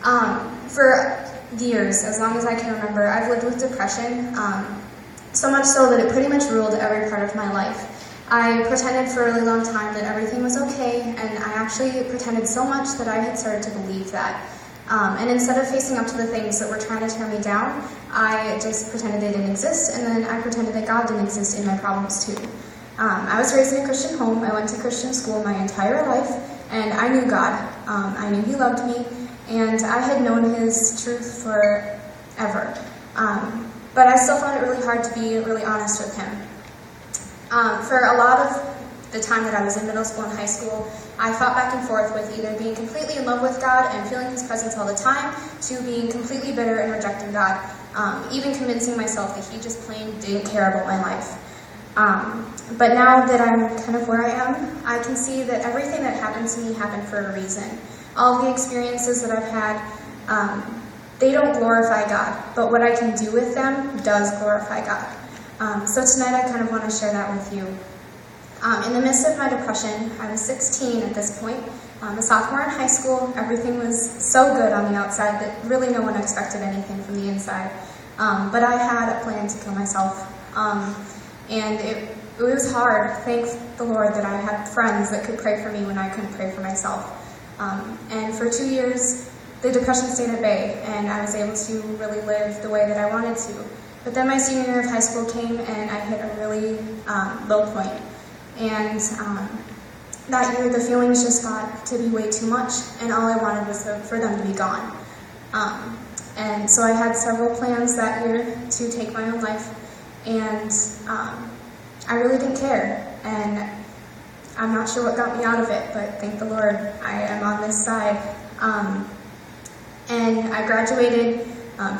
For years, as long as I can remember, I've lived with depression, so much so that it pretty much ruled every part of my life. I pretended for a really long time that everything was okay, and I actually pretended so much that I had started to believe that. And instead of facing up to the things that were trying to tear me down, I just pretended they didn't exist, and then I pretended that God didn't exist in my problems too. I was raised in a Christian home. I went to Christian school my entire life, and I knew God. I knew He loved me, and I had known His truth forever. But I still found it really hard to be really honest with Him. For a lot of the time that I was in middle school and high school, I fought back and forth with either being completely in love with God and feeling His presence all the time, to being completely bitter and rejecting God, even convincing myself that He just plain didn't care about my life. But now that I'm kind of where I am, I can see that everything that happened to me happened for a reason. All of the experiences that I've had, they don't glorify God, but what I can do with them does glorify God. So tonight I kind of want to share that with you. In the midst of my depression, I was 16 at this point, a sophomore in high school. Everything was so good on the outside that really no one expected anything from the inside. But I had a plan to kill myself, and it was hard. Thank the Lord that I had friends that could pray for me when I couldn't pray for myself. And for 2 years, the depression stayed at bay, and I was able to really live the way that I wanted to. But then my senior year of high school came, and I hit a really low point. And that year, the feelings just got to be way too much, and all I wanted was for them to be gone. And so I had several plans that year to take my own life, and I really didn't care. And I'm not sure what got me out of it, but thank the Lord, I am on this side. And I graduated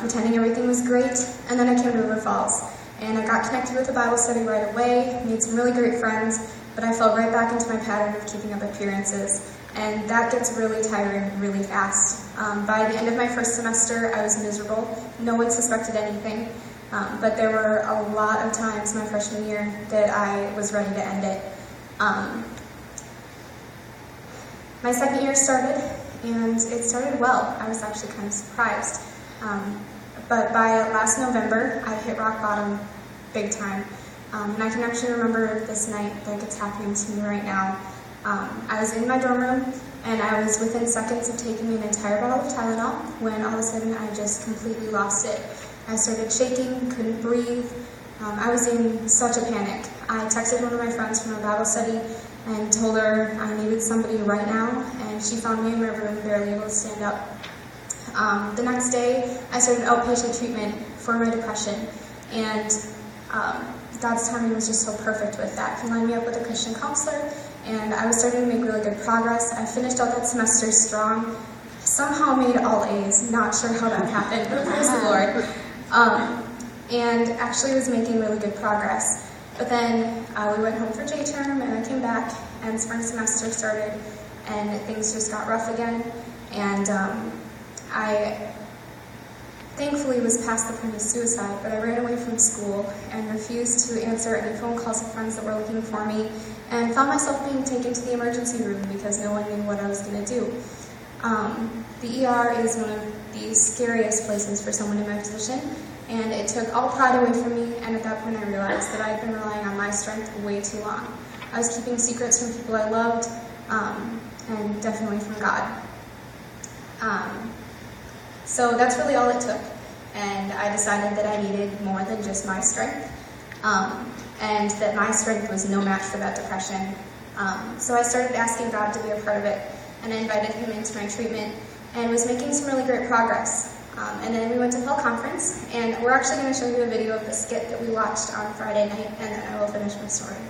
pretending everything was great, and then I came to River Falls. And I got connected with a Bible study right away, made some really great friends, but I fell right back into my pattern of keeping up appearances. And that gets really tiring really fast. By the end of my first semester, I was miserable. No one suspected anything. But there were a lot of times my freshman year that I was ready to end it. My second year started, and it started well. I was actually kind of surprised. But by last November, I hit rock bottom big time. And I can actually remember this night like it's happening to me right now. I was in my dorm room, and I was within seconds of taking an entire bottle of Tylenol when all of a sudden I just completely lost it. I started shaking, couldn't breathe. I was in such a panic. I texted one of my friends from a Bible study and told her I needed somebody right now, and she found me in my room, barely able to stand up. The next day, I started outpatient treatment for my depression, and God's timing was just so perfect with that. He lined me up with a Christian counselor, and I was starting to make really good progress. I finished out that semester strong, somehow made all A's, not sure how that happened, but praise the Lord. And actually was making really good progress. But then we went home for J-term, and I came back, and spring semester started, and things just got rough again. And I thankfully was past the point of suicide, but I ran away from school and refused to answer any phone calls of friends that were looking for me, and found myself being taken to the emergency room because no one knew what I was going to do. The ER is one of the scariest places for someone in my position, and it took all pride away from me, and at that point I realized that I had been relying on my strength way too long. I was keeping secrets from people I loved, and definitely from God. So that's really all it took, and I decided that I needed more than just my strength, and that my strength was no match for that depression. So I started asking God to be a part of it, and I invited Him into my treatment, and was making some really great progress. And then we went to Fall Conference, and we're actually going to show you a video of the skit that we watched on Friday night, and then I will finish my story.